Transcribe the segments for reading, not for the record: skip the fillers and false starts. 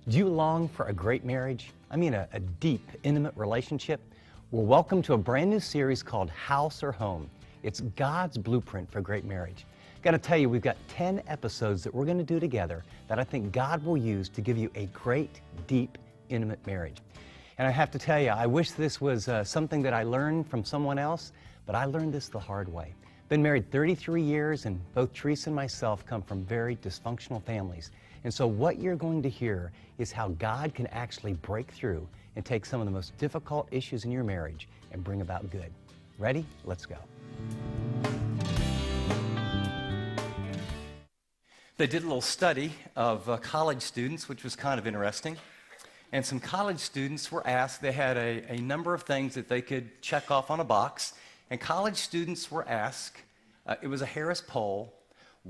Do you long for a great marriage? I mean a deep, intimate relationship? Well, welcome to a brand new series called House or Home. It's God's blueprint for great marriage. Got to tell you, we've got 10 episodes that we're going to do together that I think God will use to give you a great, deep, intimate marriage. And I have to tell you, I wish this was something that I learned from someone else, but I learned this the hard way. Been married 33 years, and both Teresa and myself come from very dysfunctional families. And so what you're going to hear is how God can actually break through and take some of the most difficult issues in your marriage and bring about good. Ready? Let's go. They did a little study of college students, which was kind of interesting. And some college students were asked, they had a number of things that they could check off on a box. And college students were asked, it was a Harris poll,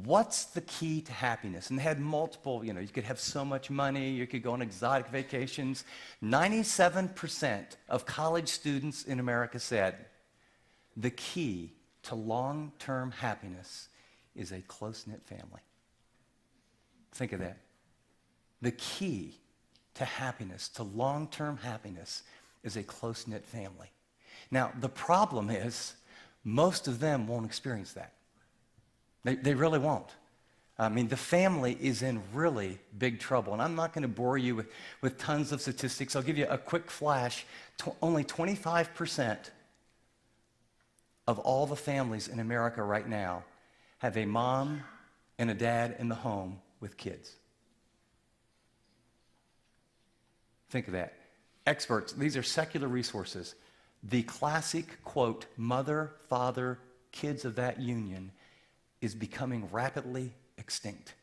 what's the key to happiness? And they had multiple, you could have so much money, you could go on exotic vacations. 97% of college students in America said the key to long-term happiness is a close-knit family. Think of that. The key to happiness, to long-term happiness, is a close-knit family. Now, the problem is most of them won't experience that. They really won't. I mean, the family is in really big trouble. And I'm not going to bore you with tons of statistics. I'll give you a quick flash. Only 25% of all the families in America right now have a mom and a dad in the home with kids. Think of that. Experts, these are secular resources. The classic quote, mother, father, kids of that union, is becoming rapidly extinct.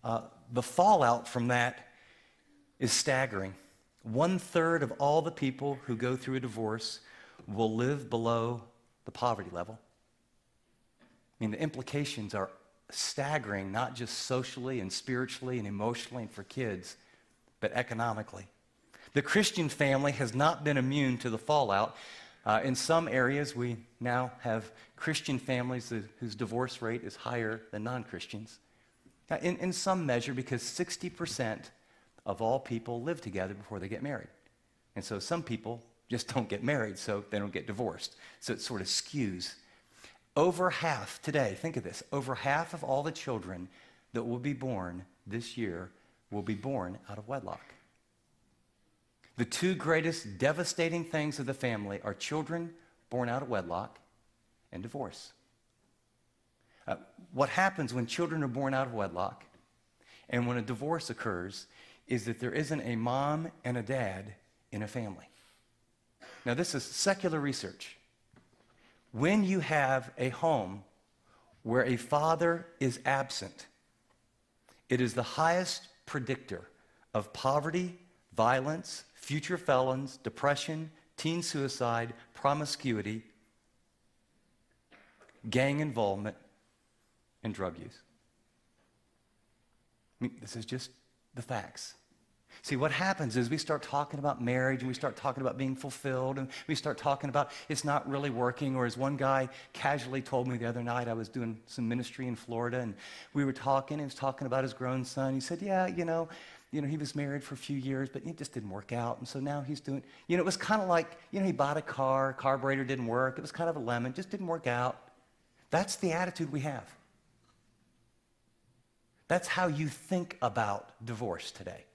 The fallout from that is staggering. 1/3 of all the people who go through a divorce will live below the poverty level. I mean, the implications are staggering, not just socially and spiritually and emotionally and for kids, but economically. The Christian family has not been immune to the fallout. In some areas, we now have Christian families whose divorce rate is higher than non-Christians. In some measure, because 60% of all people live together before they get married. And so some people just don't get married, so they don't get divorced. So it sort of skews. Over half today, think of this, over half of all the children that will be born this year will be born out of wedlock. The two greatest devastating things of the family are children born out of wedlock and divorce. What happens when children are born out of wedlock and when a divorce occurs is that there isn't a mom and a dad in a family. Now, this is secular research. When you have a home where a father is absent, it is the highest predictor of poverty, violence, future felons, depression, teen suicide, promiscuity, gang involvement, and drug use. I mean, this is just the facts. See, what happens is we start talking about marriage, and we start talking about being fulfilled, and we start talking about it's not really working, or as one guy casually told me the other night, I was doing some ministry in Florida, and we were talking, he was talking about his grown son. He said, yeah, he was married for a few years, but it just didn't work out. And so now he's doing, it was kind of like, he bought a car, carburetor didn't work. It was kind of a lemon, just didn't work out. That's the attitude we have. That's how you think about divorce today.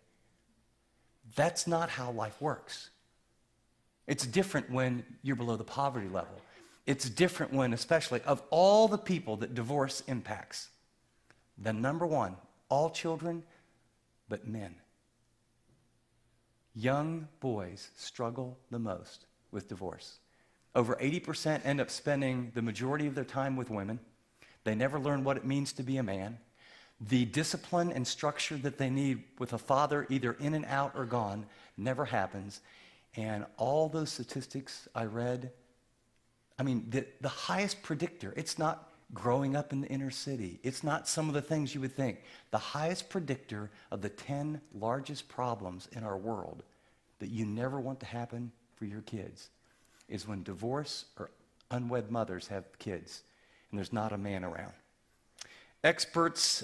That's not how life works. It's different when you're below the poverty level. It's different when, especially, of all the people that divorce impacts, the number one, all children, but men. Young boys struggle the most with divorce. Over 80% end up spending the majority of their time with women. They never learn what it means to be a man. The discipline and structure that they need with a father either in and out or gone never happens. And all those statistics I read, the highest predictor, it's not growing up in the inner city. It's not some of the things you would think. The highest predictor of the 10 largest problems in our world that you never want to happen for your kids is when divorce or unwed mothers have kids and there's not a man around. Experts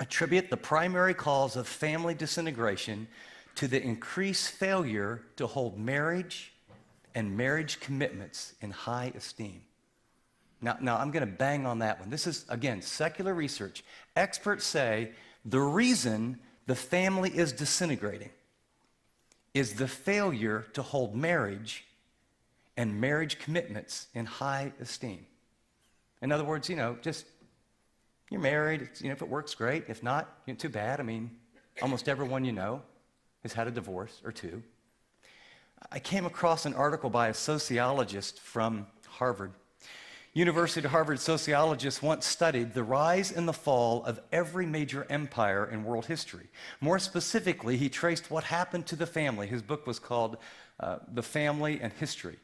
attribute the primary cause of family disintegration to the increased failure to hold marriage and marriage commitments in high esteem. Now I'm going to bang on that one. This is, again, secular research. Experts say the reason the family is disintegrating is the failure to hold marriage and marriage commitments in high esteem. In other words, just you're married, if it works, great. If not, too bad. I mean, almost everyone you know has had a divorce or two. I came across an article by a sociologist from Harvard. University of Harvard sociologists once studied the rise and the fall of every major empire in world history. More specifically, he traced what happened to the family. His book was called The Family and History.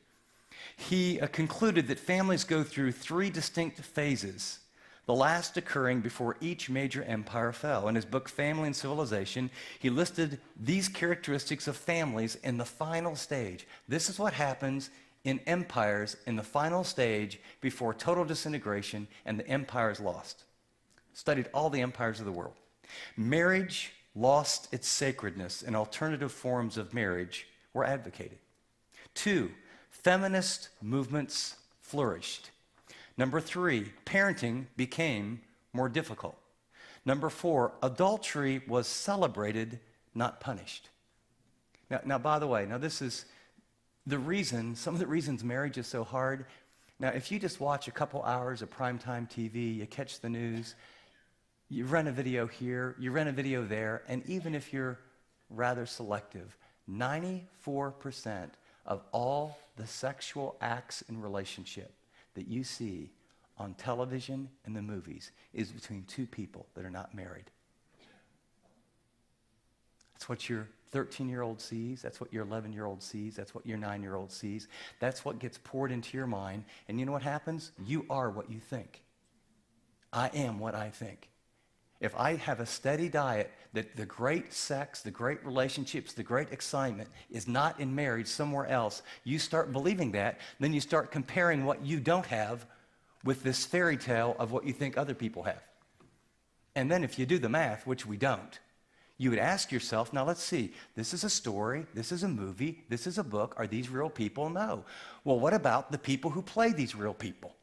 He concluded that families go through three distinct phases, the last occurring before each major empire fell. In his book, Family and Civilization, he listed these characteristics of families in the final stage. This is what happens in empires in the final stage before total disintegration and the empire is lost. Studied all the empires of the world. Marriage lost its sacredness and alternative forms of marriage were advocated. 2, feminist movements flourished. Number 3, parenting became more difficult. Number 4, adultery was celebrated, not punished. Now, by the way, this is some of the reasons marriage is so hard. Now, if you just watch a couple hours of primetime TV, you catch the news, you rent a video here, you rent a video there, and even if you're rather selective, 94% of all the sexual acts in relationship that you see on television and the movies is between two people that are not married. That's what your 13-year-old sees. That's what your 11-year-old sees. That's what your 9-year-old sees. That's what gets poured into your mind. And you know what happens? You are what you think. I am what I think. If I have a steady diet that the great sex, the great relationships, the great excitement is not in marriage somewhere else, you start believing that, then you start comparing what you don't have with this fairy tale of what you think other people have. And then if you do the math, which we don't, you would ask yourself, now let's see, this is a story, this is a movie, this is a book, are these real people? No. Well, what about the people who play these real people?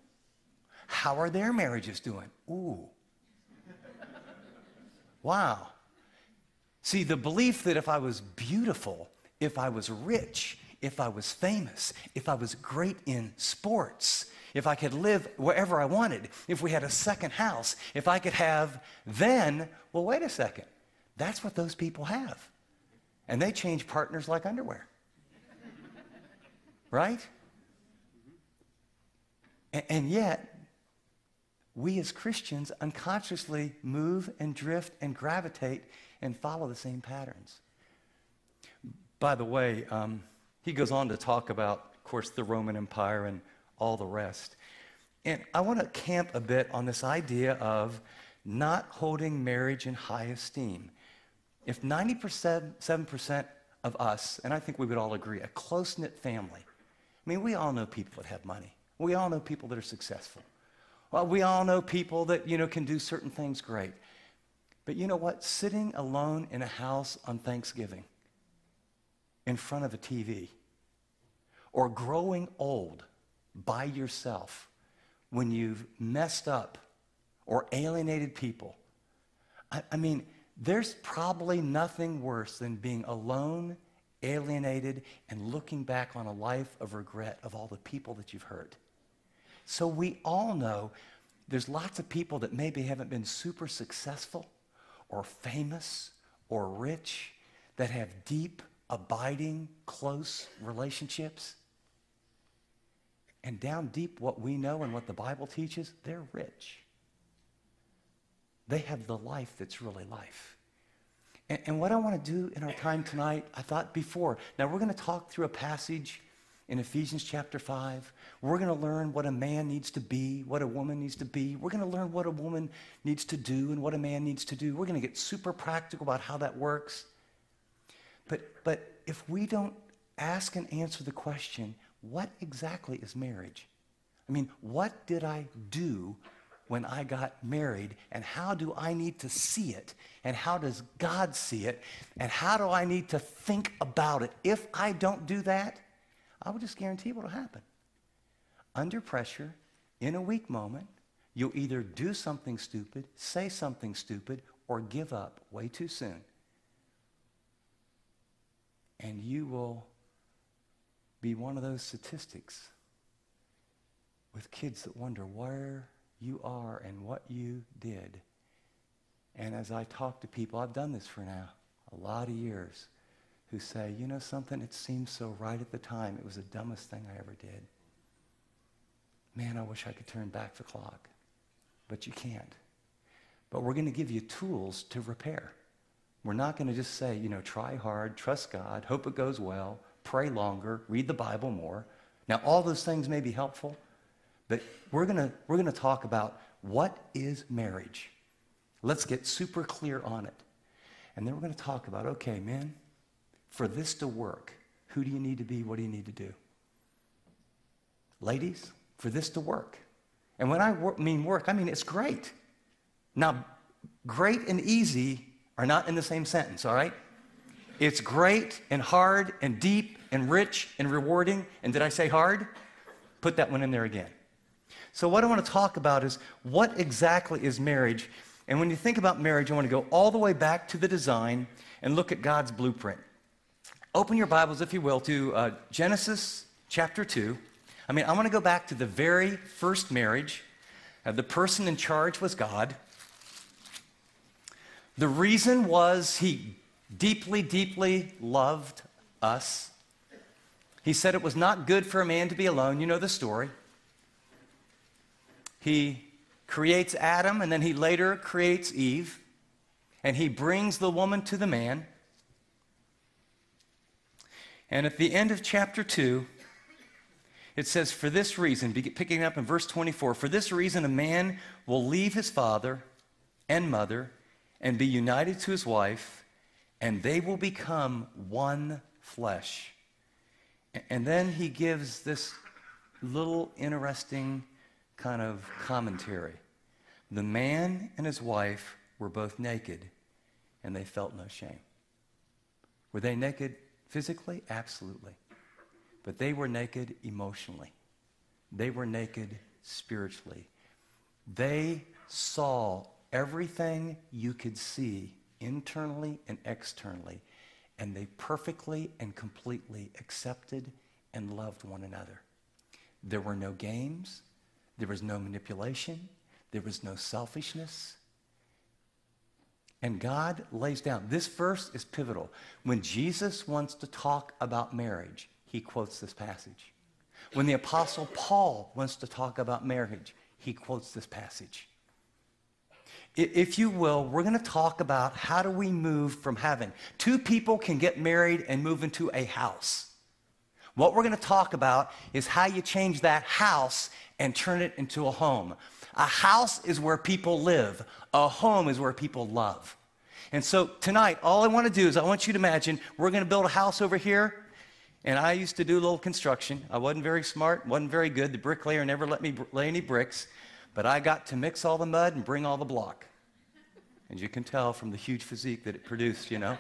How are their marriages doing? Ooh. Wow. See, the belief that if I was beautiful, if I was rich, if I was famous, if I was great in sports, if I could live wherever I wanted, if we had a second house, if I could have, then, well, wait a second. That's what those people have. And they change partners like underwear. Right? And yet, we as Christians unconsciously move and drift and gravitate and follow the same patterns. By the way, he goes on to talk about, of course, the Roman Empire and all the rest. And I want to camp a bit on this idea of not holding marriage in high esteem. If 97% of us, and I think we would all agree, a close-knit family, I mean, we all know people that have money. We all know people that are successful. Well, we all know people that, can do certain things great. But you know what? Sitting alone in a house on Thanksgiving in front of a TV or growing old by yourself when you've messed up or alienated people, I mean, there's probably nothing worse than being alone, alienated, and looking back on a life of regret of all the people that you've hurt. So we all know there's lots of people that maybe haven't been super successful or famous or rich that have deep, abiding, close relationships. And down deep, what we know and what the Bible teaches, they're rich. They have the life that's really life. And what I want to do in our time tonight, I thought before, now we're going to talk through a passage in Ephesians chapter 5. We're going to learn what a man needs to be, what a woman needs to be. We're going to learn what a woman needs to do and what a man needs to do. We're going to get super practical about how that works. But if we don't ask and answer the question, what exactly is marriage? I mean, what did I do when I got married, and how do I need to see it, and how does God see it, and how do I need to think about it? If I don't do that, I will just guarantee what will happen. Under pressure, in a weak moment, you'll either do something stupid, say something stupid, or give up way too soon. And you will be one of those statistics with kids that wonder where you are and what you did. And as I talk to people, I've done this for now a lot of years, who say, you know something, it seemed so right at the time. It was the dumbest thing I ever did. Man, I wish I could turn back the clock. But you can't. But we're going to give you tools to repair. We're not going to just say, you know, try hard, trust God, hope it goes well, pray longer, read the Bible more. Now, all those things may be helpful, but we're going to talk about what is marriage. Let's get super clear on it. And then we're going to talk about, okay, men, for this to work, who do you need to be? What do you need to do? Ladies, for this to work. And when I mean work, I mean it's great. Now, great and easy are not in the same sentence, all right? It's great and hard and deep and rich and rewarding. And did I say hard? Put that one in there again. So what I want to talk about is what exactly is marriage. And when you think about marriage, I want to go all the way back to the design and look at God's blueprint. Open your Bibles, if you will, to Genesis chapter 2. I want to go back to the very first marriage. The person in charge was God. The reason was he deeply, deeply loved us. He said it was not good for a man to be alone. You know the story. He creates Adam, and then he later creates Eve, and he brings the woman to the man. And at the end of chapter 2, it says, for this reason, picking up in verse 24, for this reason a man will leave his father and mother and be united to his wife, and they will become one flesh. And then he gives this little interesting kind of commentary. The man and his wife were both naked, and they felt no shame. Were they naked physically? Absolutely. But they were naked emotionally. They were naked spiritually. They saw everything you could see internally and externally, and they perfectly and completely accepted and loved one another. There were no games. There was no manipulation. There was no selfishness. And God lays down. This verse is pivotal. When Jesus wants to talk about marriage, he quotes this passage. When the Apostle Paul wants to talk about marriage, he quotes this passage. If you will, we're going to talk about how do we move from having two people can get married and move into a house. What we're going to talk about is how you change that house and turn it into a home. A house is where people live. A home is where people love. And so tonight, all I want to do is I want you to imagine we're going to build a house over here. And I used to do a little construction. I wasn't very smart, wasn't very good. The bricklayer never let me lay any bricks. But I got to mix all the mud and bring all the block. As you can tell from the huge physique that it produced, you know.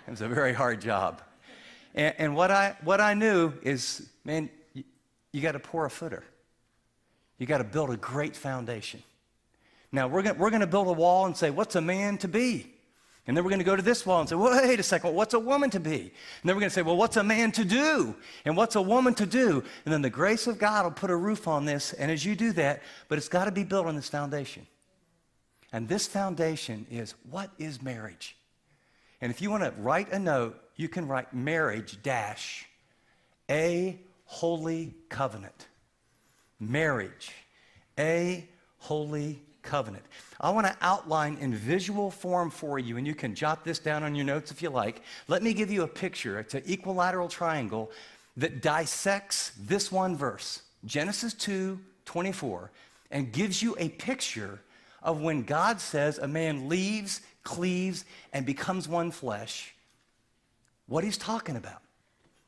It was a very hard job. And what I knew is, man, you got to pour a footer. You got to build a great foundation. Now, we're going to build a wall and say, what's a man to be? And then we're going to go to this wall and say, well, wait a second, what's a woman to be? And then we're going to say, well, what's a man to do? And what's a woman to do? And then the grace of God will put a roof on this, and as you do that, but it's got to be built on this foundation. And this foundation is, what is marriage? And if you want to write a note, you can write marriage dash a holy covenant. Marriage, a holy covenant. I want to outline in visual form for you, and you can jot this down on your notes if you like. Let me give you a picture. It's an equilateral triangle that dissects this one verse, Genesis 2:24, and gives you a picture of when God says a man leaves, cleaves, and becomes one flesh, what he's talking about.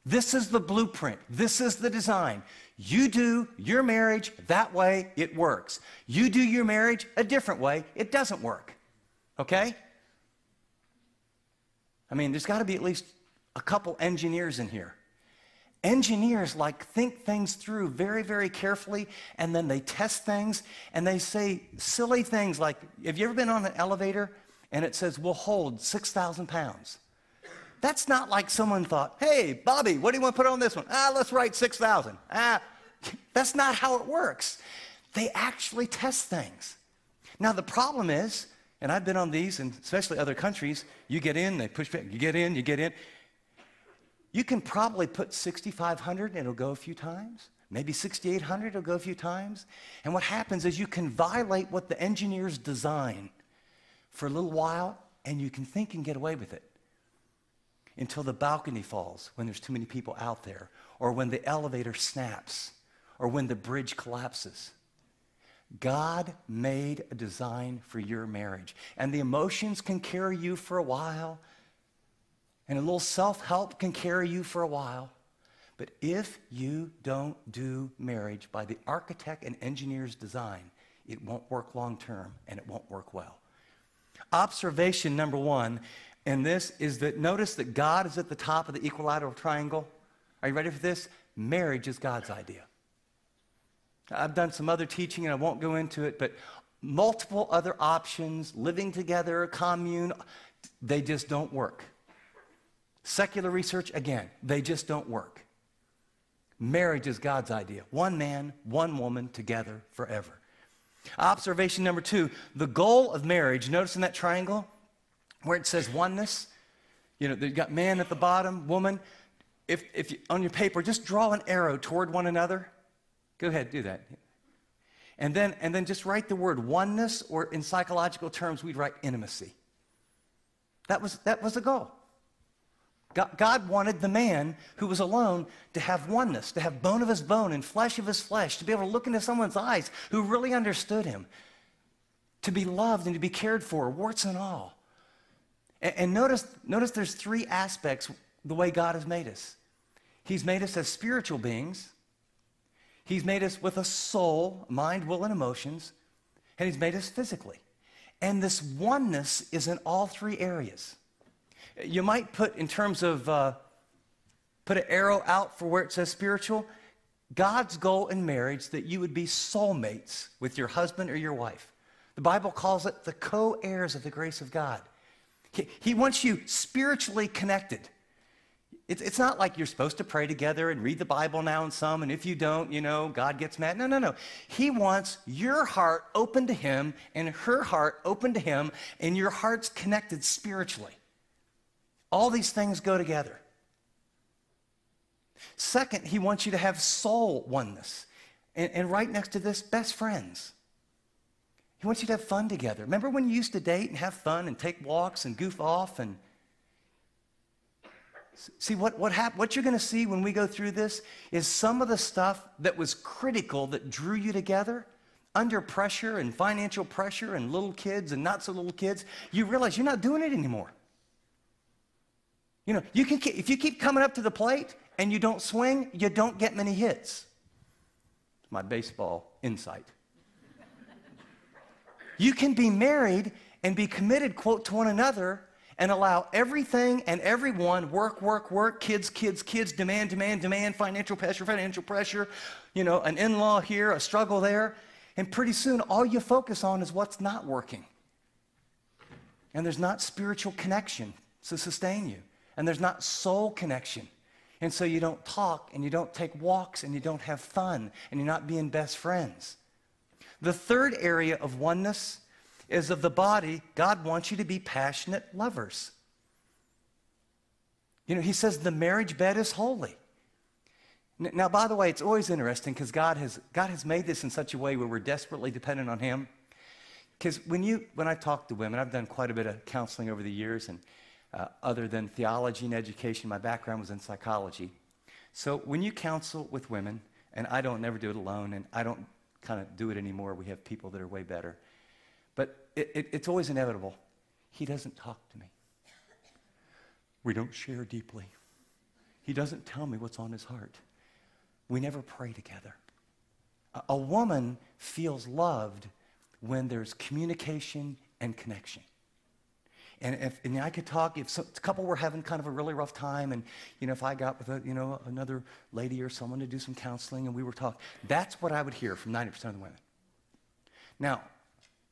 This is the blueprint. This is the design. You do your marriage that way, it works. You do your marriage a different way, it doesn't work. Okay? I mean, there's got to be at least a couple engineers in here. Engineers think things through very, very carefully, and then they test things, and they say silly things like, have you ever been on an elevator and it says, we'll hold 6,000 pounds? That's not like someone thought, hey, Bobby, what do you want to put on this one? Let's write 6,000. That's not how it works. They actually test things. Now, the problem is, and I've been on these, and especially other countries, you get in, they push back, you get in, you get in. You can probably put 6,500 and it'll go a few times. Maybe 6,800 it'll go a few times. And what happens is you can violate what the engineers design for a little while, and you can think and get away with it until the balcony falls when there's too many people out there, or when the elevator snaps, or when the bridge collapses. God made a design for your marriage, and the emotions can carry you for a while, and a little self-help can carry you for a while. But if you don't do marriage by the architect and engineer's design, it won't work long term, and it won't work well. Observation number one, and this is that notice that God is at the top of the equilateral triangle. Are you ready for this? Marriage is God's idea. I've done some other teaching, and I won't go into it, but multiple other options, living together, commune, they just don't work. Secular research, again, they just don't work. Marriage is God's idea. One man, one woman, together forever. Observation number two, the goal of marriage, notice in that triangle where it says oneness, you've got man at the bottom, woman. If you, on your paper, just draw an arrow toward one another. Go ahead, do that. And then just write the word oneness, or in psychological terms, we'd write intimacy. That was the goal. God wanted the man who was alone to have oneness, to have bone of his bone and flesh of his flesh, to be able to look into someone's eyes who really understood him, to be loved and to be cared for, warts and all. And notice there's three aspects the way God has made us. He's made us as spiritual beings. He's made us with a soul, mind, will, and emotions. And he's made us physically. And this oneness is in all three areas. You might put, in terms of, put an arrow out for where it says spiritual. God's goal in marriage that you would be soulmates with your husband or your wife. The Bible calls it the co-heirs of the grace of God. He wants you spiritually connected. It's not like you're supposed to pray together and read the Bible now and some, and if you don't, God gets mad. No. He wants your heart open to him and her heart open to him, and your heart's connected spiritually. All these things go together. Second, he wants you to have soul oneness. And right next to this, best friends. He wants you to have fun together. Remember when you used to date and have fun and take walks and goof off? And see, what you're going to see when we go through this is some of the stuff that was critical that drew you together, under pressure and financial pressure and little kids and not so little kids, you realize you're not doing it anymore. If you keep coming up to the plate and you don't swing, you don't get many hits. It's my baseball insight. You can be married and be committed, quote, to one another, and allow everything and everyone, work, kids, demand, financial pressure, an in-law here, a struggle there, and pretty soon all you focus on is what's not working. And there's not spiritual connection to sustain you. And there's not soul connection. And so you don't talk, and you don't take walks, and you don't have fun, and you're not being best friends. The third area of oneness is of the body. God wants you to be passionate lovers. He says the marriage bed is holy. Now, by the way, it's always interesting because God has made this in such a way where we're desperately dependent on him. Because when I talk to women, I've done quite a bit of counseling over the years, and other than theology and education, my background was in psychology. So when you counsel with women, and I don't never do it alone, and I don't kind of do it anymore. We have people that are way better. But it's always inevitable. He doesn't talk to me. We don't share deeply. He doesn't tell me what's on his heart. we never pray together. A woman feels loved when there's communication and connection. And I could talk, if a couple were having kind of a really rough time, and if I got with another lady or someone to do some counseling, and we were talking, that's what I would hear from 90% of the women. Now,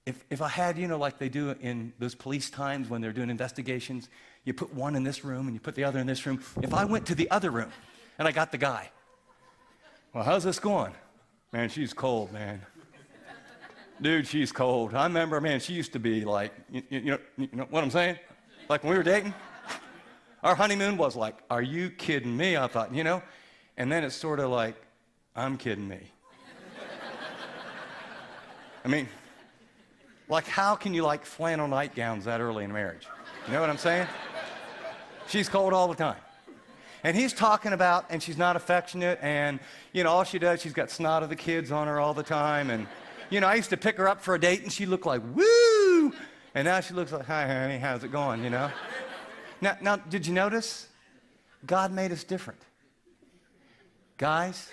if I had, like they do in those police times when they're doing investigations, you put one in this room and you put the other in this room. If I went to the other room and I got the guy, well, how's this going? Man, she's cold, man. Dude, she's cold. I remember, man, she used to be like, you know what I'm saying? Like when we were dating, our honeymoon was like, are you kidding me? I thought, and then it's sort of like, I'm kidding me. I mean, like how can you like flannel nightgowns that early in marriage? You know what I'm saying? She's cold all the time. And he's talking about, and she's not affectionate, and, all she does, she's got snot of the kids on her all the time, and, I used to pick her up for a date, and she looked like, woo! And now she looks like, hi, honey, how's it going, Now, did you notice? God made us different. Guys,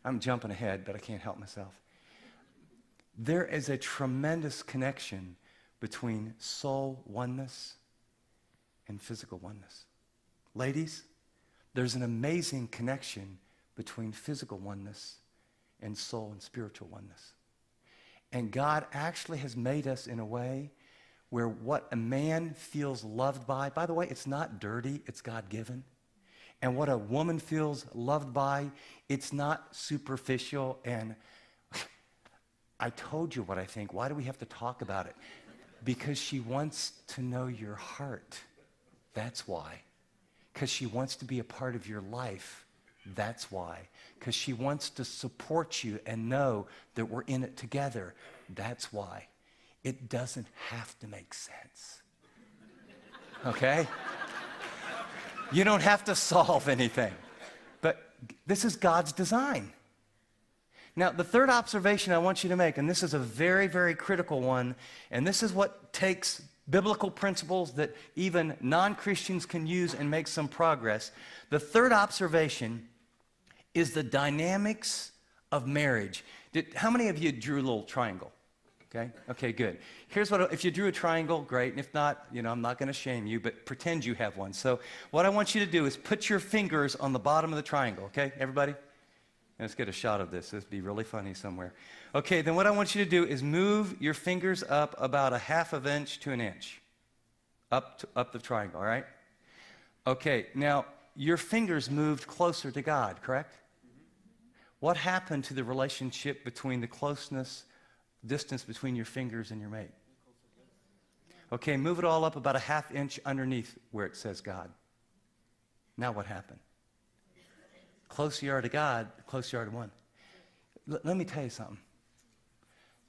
I'm jumping ahead, but I can't help myself. There is a tremendous connection between soul oneness and physical oneness. Ladies, there's an amazing connection between physical oneness and soul and spiritual oneness. And God actually has made us in a way where what a man feels loved by the way, it's not dirty, it's God-given. And what a woman feels loved by, it's not superficial. And I told you what I think. Why do we have to talk about it? Because she wants to know your heart. That's why. Because she wants to be a part of your life. That's why. Because she wants to support you and know that we're in it together. That's why. It doesn't have to make sense. Okay? You don't have to solve anything. But this is God's design. Now, the third observation I want you to make, and this is a very, very critical one, and this is what takes biblical principles that even non-Christians can use and make some progress. The third observation is the dynamics of marriage. How many of you drew a little triangle? Okay, good. Here's what, if you drew a triangle, great. And if not, I'm not going to shame you, but pretend you have one. So what I want you to do is put your fingers on the bottom of the triangle, okay, everybody? Let's get a shot of this. This would be really funny somewhere. Okay, then what I want you to do is move your fingers up about a half of an inch to an inch. Up the triangle, all right? Okay, now your fingers moved closer to God, correct? What happened to the relationship between the distance between your fingers and your mate? Okay, move it all up about a half inch underneath where it says God. Now what happened? Closer you are to God, the closer you are to one. Let me tell you something.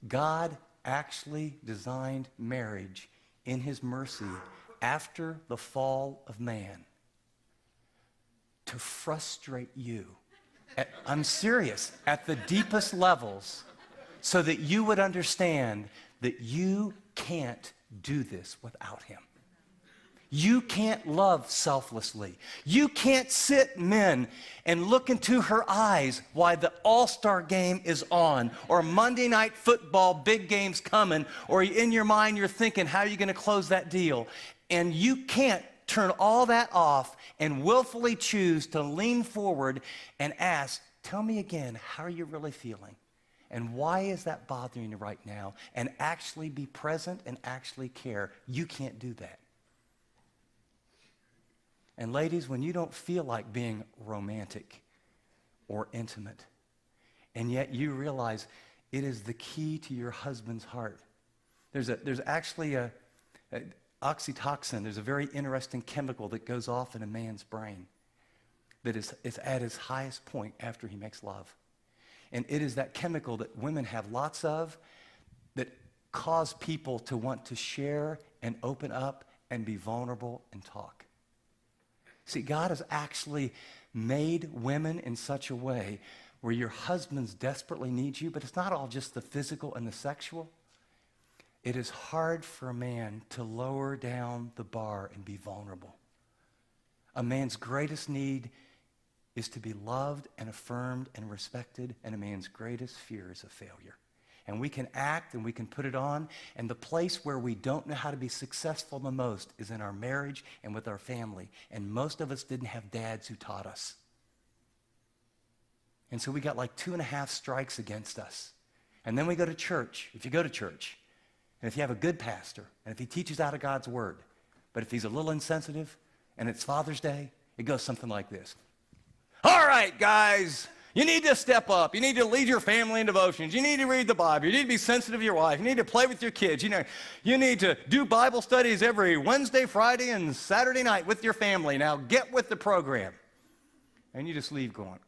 God actually designed marriage in his mercy after the fall of man to frustrate you. I'm serious, at the deepest levels, so that you would understand that you can't do this without him. You can't love selflessly. You can't sit, men, and look into her eyes while the all-star game is on, or Monday night football, big game's coming, or in your mind you're thinking, how are you going to close that deal? And you can't turn all that off and willfully choose to lean forward and ask, tell me again, how are you really feeling? And why is that bothering you right now? And actually be present and actually care. You can't do that. And ladies, when you don't feel like being romantic or intimate, and yet you realize it is the key to your husband's heart. There's actually a oxytocin. There's a very interesting chemical that goes off in a man's brain that is at its highest point after he makes love. And it is that chemical that women have lots of that cause people to want to share and open up and be vulnerable and talk. See, God has actually made women in such a way where your husbands desperately need you, but it's not all just the physical and the sexual. It is hard for a man to lower down the bar and be vulnerable. A man's greatest need is to be loved and affirmed and respected, and a man's greatest fear is of failure. And we can act and we can put it on, and the place where we don't know how to be successful the most is in our marriage and with our family. And most of us didn't have dads who taught us. And so we got like 2.5 strikes against us. And then we go to church, if you go to church, and if you have a good pastor, and if he teaches out of God's word, but if he's a little insensitive, and it's Father's Day, it goes something like this. All right, guys, you need to step up. You need to lead your family in devotions. You need to read the Bible. You need to be sensitive to your wife. You need to play with your kids. You need to do Bible studies every Wednesday, Friday, and Saturday night with your family. Now get with the program. And you just leave going,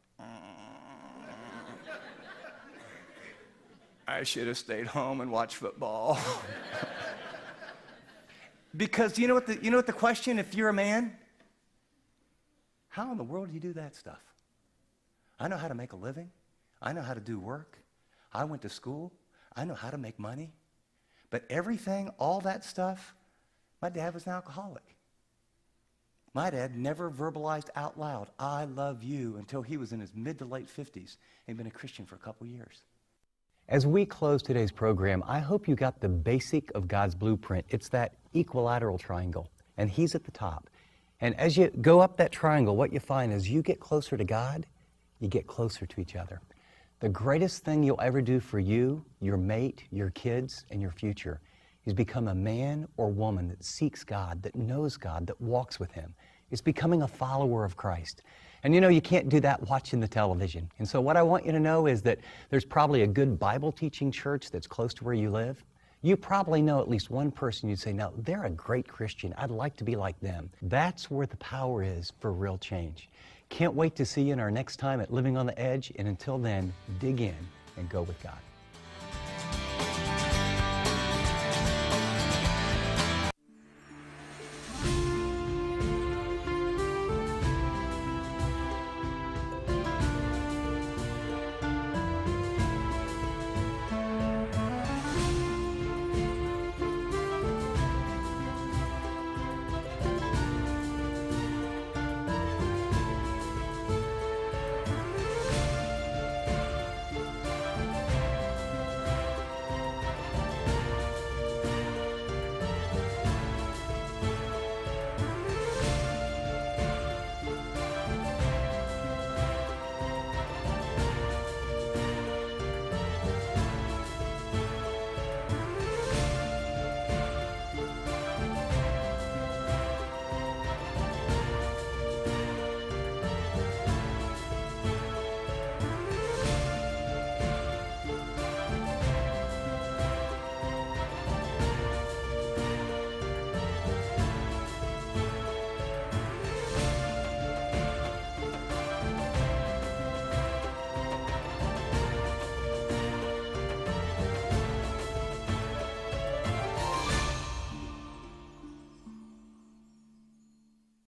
I should have stayed home and watched football. Because you know what the question, if you're a man? How in the world do you do that stuff? I know how to make a living. I know how to do work. I went to school. I know how to make money. But everything, all that stuff, my dad was an alcoholic. My dad never verbalized out loud, I love you, until he was in his mid to late 50s. He'd been a Christian for a couple years. As we close today's program, I hope you got the basic of God's blueprint. It's that equilateral triangle, and he's at the top. And as you go up that triangle, what you find is you get closer to God, you get closer to each other. The greatest thing you'll ever do for you, your mate, your kids, and your future is become a man or woman that seeks God, that knows God, that walks with Him. It's becoming a follower of Christ. And you know, you can't do that watching the television. And so what I want you to know is that there's probably a good Bible teaching church that's close to where you live. You probably know at least one person you'd say, now, they're a great Christian. I'd like to be like them. That's where the power is for real change. Can't wait to see you in our next time at Living on the Edge. And until then, dig in and go with God.